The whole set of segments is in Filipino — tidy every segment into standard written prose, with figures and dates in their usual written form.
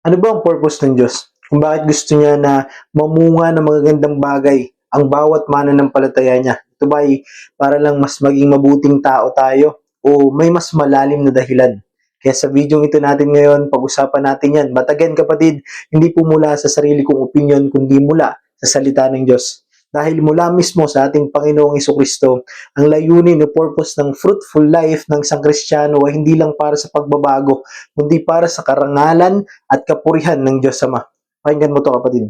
Ano ba ang purpose ng Diyos? Kung bakit gusto niya na mamunga ng magagandang bagay ang bawat mananampalataya niya? Ito ba ay para lang mas maging mabuting tao tayo o may mas malalim na dahilan? Kaya sa video ito natin ngayon, pag-usapan natin yan. But again kapatid, hindi po mula sa sarili kong opinion, kundi mula sa salita ng Diyos. Dahil mula mismo sa ating Panginoong Kristo, ang layunin o purpose ng fruitful life ng isang Kristiyano ay hindi lang para sa pagbabago, kundi para sa karangalan at kapurihan ng Diyos Ama. Pakinggan mo to kapatid.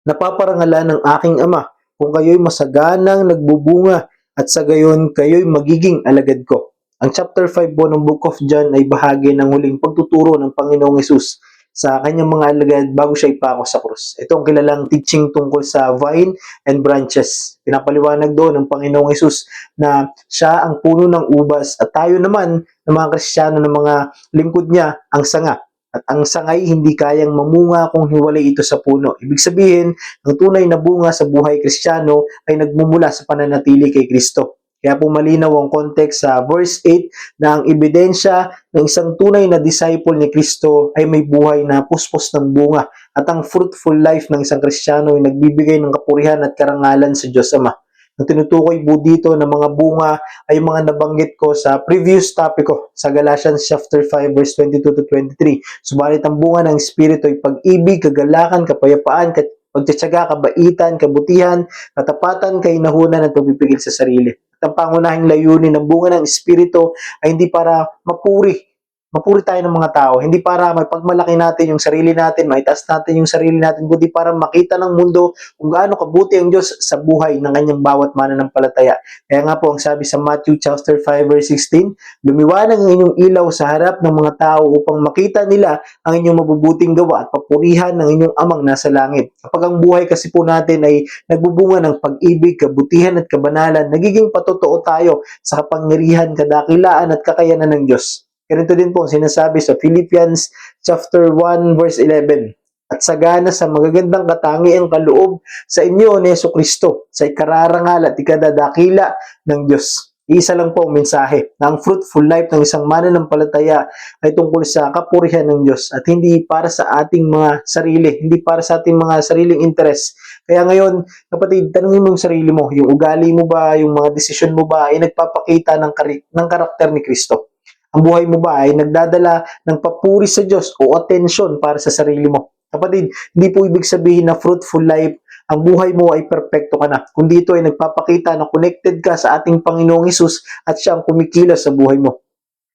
Napaparangalan ng aking Ama kung kayo'y masaganang nagbubunga at sa gayon kayo'y magiging alagad ko. Ang chapter 5 po ng Book of John ay bahagi ng huling pagtuturo ng Panginoong Hesus sa kanyang mga alagad bago siya ipako sa krus. Ito ang kilalang teaching tungkol sa vine and branches. Pinapaliwanag doon ng Panginoong Hesus na siya ang puno ng ubas at tayo naman ng mga Kristiyano ng mga lingkod niya ang sanga. At ang sangay hindi kayang mamunga kung hiwalay ito sa puno. Ibig sabihin, ang tunay na bunga sa buhay Kristiyano ay nagmumula sa pananatili kay Kristo. Kaya po malinaw ang context sa verse 8 na ang ebidensya ng isang tunay na disciple ni Kristo ay may buhay na puspos ng bunga at ang fruitful life ng isang Kristiyano ay nagbibigay ng kapurihan at karangalan sa Diyos Ama. Ang tinutukoy po dito ng mga bunga ay mga nabanggit ko sa previous topic ko sa Galatians chapter 5 verse 22 to 23. Subalit ang bunga ng Espiritu ay pag-ibig, kagalakan, kapayapaan, pagtitiyaga, kabaitan, kabutihan, katapatan, kainahunan at pagpipigil sa sarili. At ang pangunahing layunin ng bunga ng Espiritu ay hindi para mapuri tayo ng mga tao, hindi para mapagmalaki natin yung sarili natin, maitaas natin yung sarili natin, kundi para makita ng mundo kung gaano kabuti ang Diyos sa buhay ng kanyang bawat mananampalataya. Kaya nga po ang sabi sa Matthew chapter 5 verse 16, lumiwanag ang inyong ilaw sa harap ng mga tao upang makita nila ang inyong mabubuting gawa at papurihan ng inyong amang nasa langit. Kapag ang buhay kasi po natin ay nagbubunga ng pag-ibig, kabutihan at kabanalan, nagiging patotoo tayo sa kapangyarihan, kadakilaan at kakayanan ng Diyos. Ganito din po ang sinasabi sa Philippians chapter 1 verse 11. At sagana sa magagandang katangiang kaloob sa inyo ni Jesucristo sa ikararangal at ikadadakila ng Diyos. Isa lang po ang mensahe na ang fruitful life ng isang mananampalataya ay tungkol sa kapurihan ng Diyos at hindi para sa ating mga sarili, hindi para sa ating mga sariling interes. Kaya ngayon, kapatid, tanungin mo yung sarili mo, yung ugali mo ba, yung mga desisyon mo ba ay nagpapakita ng karakter ni Kristo? Ang buhay mo ba ay nagdadala ng papuri sa Diyos o atensyon para sa sarili mo? Kapatid, hindi po ibig sabihin na fruitful life, ang buhay mo ay perpekto ka na. Kundi ito ay nagpapakita na connected ka sa ating Panginoong Hesus at siya ang kumikilos sa buhay mo.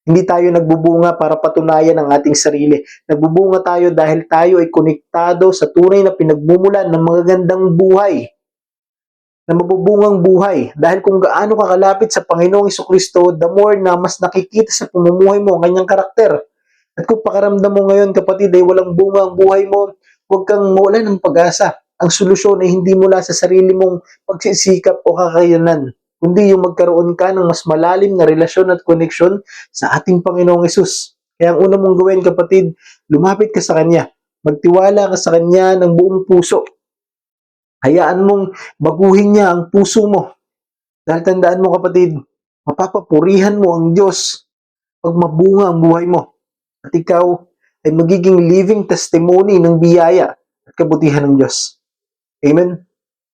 Hindi tayo nagbubunga para patunayan ang ating sarili. Nagbubunga tayo dahil tayo ay konektado sa tunay na pinagmumulan ng magagandang buhay, na mabubungang buhay. Dahil kung gaano ka kalapit sa Panginoong Kristo, the more na mas nakikita sa pamumuhay mo ang kanyang karakter. At kung pakaramdam mo ngayon, kapatid, ay walang bunga ang buhay mo, huwag kang mawalan ng pag-asa. Ang solusyon ay hindi mula sa sarili mong pagsisikap o kakayanan, kundi yung magkaroon ka ng mas malalim na relasyon at koneksyon sa ating Panginoong Hesus. Kaya ang una mong gawin, kapatid, lumapit ka sa Kanya. Magtiwala ka sa Kanya ng buong puso. Hayaan mong baguhin niya ang puso mo. Dahil tandaan mo kapatid, mapapapurihan mo ang Diyos pag mabunga ang buhay mo. At ikaw ay magiging living testimony ng biyaya at kabutihan ng Diyos. Amen?